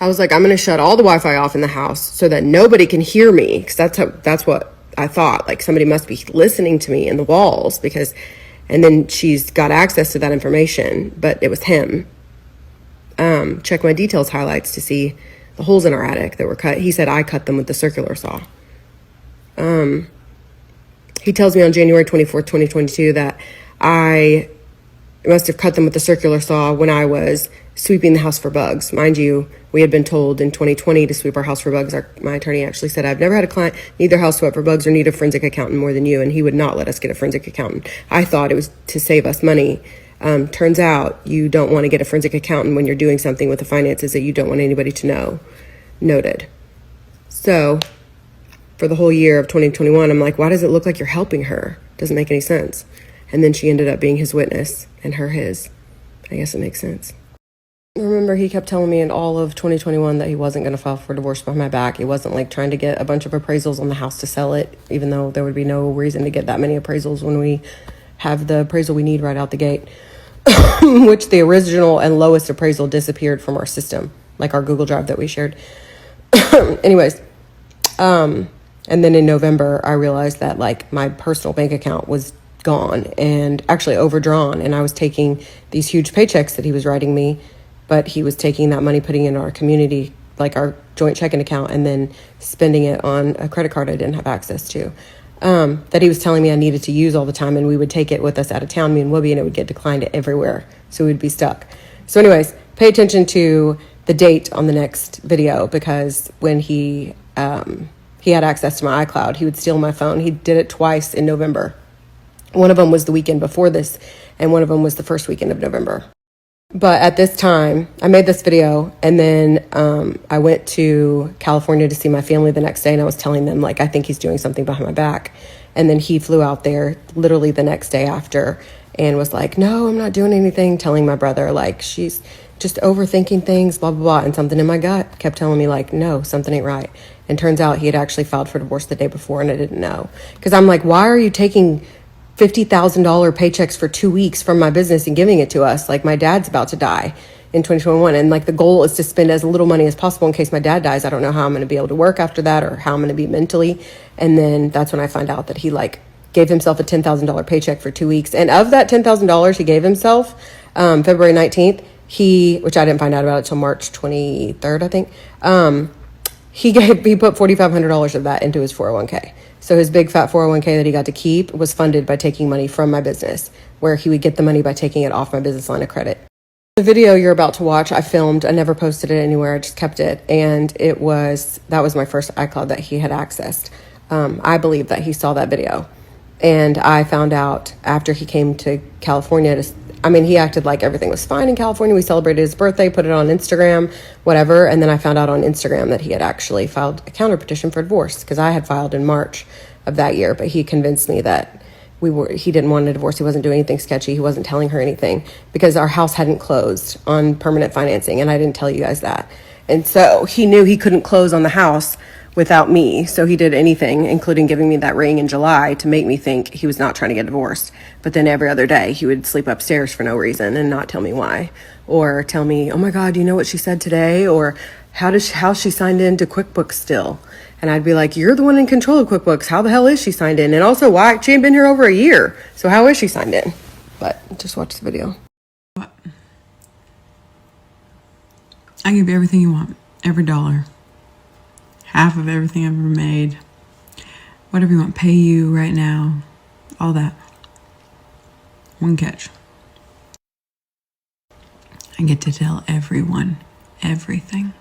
I was like, I'm going to shut all the Wi-Fi off in the house so that nobody can hear me. Because that's what I thought. Like, somebody must be listening to me in the walls because, and then she's got access to that information, but it was him. Check my details highlights to see the holes in our attic that were cut. He said I cut them with the circular saw. He tells me on January 24th, 2022 that I must have cut them with the circular saw when I was sweeping the house for bugs. Mind you, we had been told in 2020 to sweep our house for bugs. My attorney actually said, I've never had a client need their house swept for bugs or need a forensic accountant more than you, and he would not let us get a forensic accountant. I thought it was to save us money. Turns out you don't want to get a forensic accountant when you're doing something with the finances that you don't want anybody to know. Noted. So for the whole year of 2021, I'm like, why does it look like you're helping her? Doesn't make any sense. And then she ended up being his witness and her his. I guess it makes sense. Remember, he kept telling me in all of 2021 that he wasn't going to file for divorce behind my back. He wasn't like trying to get a bunch of appraisals on the house to sell it, even though there would be no reason to get that many appraisals when we have the appraisal we need right out the gate, which the original and lowest appraisal disappeared from our system, like our Google Drive that we shared. Anyways, and then in November, I realized that like my personal bank account was gone and actually overdrawn, and I was taking these huge paychecks that he was writing me, but he was taking that money, putting it in our community, like our joint checking account, and then spending it on a credit card I didn't have access to, that he was telling me I needed to use all the time, and we would take it with us out of town, me and Whoopi, and it would get declined everywhere, so we'd be stuck. So anyways, pay attention to the date on the next video, because when he had access to my iCloud, he would steal my phone. He did it twice in November. One of them was the weekend before this, and one of them was the first weekend of November. But at this time, I made this video, and then I went to California to see my family the next day, and I was telling them, like, I think he's doing something behind my back. And then he flew out there literally the next day after and was like, no, I'm not doing anything, telling my brother, like, she's just overthinking things, blah, blah, blah. And something in my gut kept telling me, like, no, something ain't right. And turns out he had actually filed for divorce the day before, and I didn't know. Because I'm like, why are you taking $50,000 paychecks for 2 weeks from my business and giving it to us? Like, my dad's about to die in 2021, and like the goal is to spend as little money as possible in case my dad dies. I don't know how I'm going to be able to work after that or how I'm going to be mentally. And then that's when I find out that he like gave himself a $10,000 paycheck for 2 weeks, and of that $10,000 he gave himself, February 19th, which I didn't find out about it till March 23rd, I think, he put $4,500 of that into his 401k. So his big fat 401k that he got to keep was funded by taking money from my business, where he would get the money by taking it off my business line of credit. The video you're about to watch, I filmed. I never posted it anywhere. I just kept it. And that was my first iCloud that he had accessed. I believe that he saw that video. And I found out after he came to California he acted like everything was fine in California. We celebrated his birthday, put it on Instagram, whatever. And then I found out on Instagram that he had actually filed a counter petition for divorce, because I had filed in March of that year. But he convinced me that he didn't want a divorce. He wasn't doing anything sketchy. He wasn't telling her anything, because our house hadn't closed on permanent financing. And I didn't tell you guys that. And so he knew he couldn't close on the house without me. So he did anything, including giving me that ring in July, to make me think he was not trying to get divorced. But then every other day he would sleep upstairs for no reason and not tell me why, or tell me, oh my God, do you know what she said today? Or how she signed in to QuickBooks still? And I'd be like, you're the one in control of QuickBooks. How the hell is she signed in? And also, why? She ain't been here over a year. So how is she signed in? But just watch the video. I give you everything you want, every dollar. Half of everything I've ever made, whatever you want, pay you right now, all that. One catch. I get to tell everyone everything.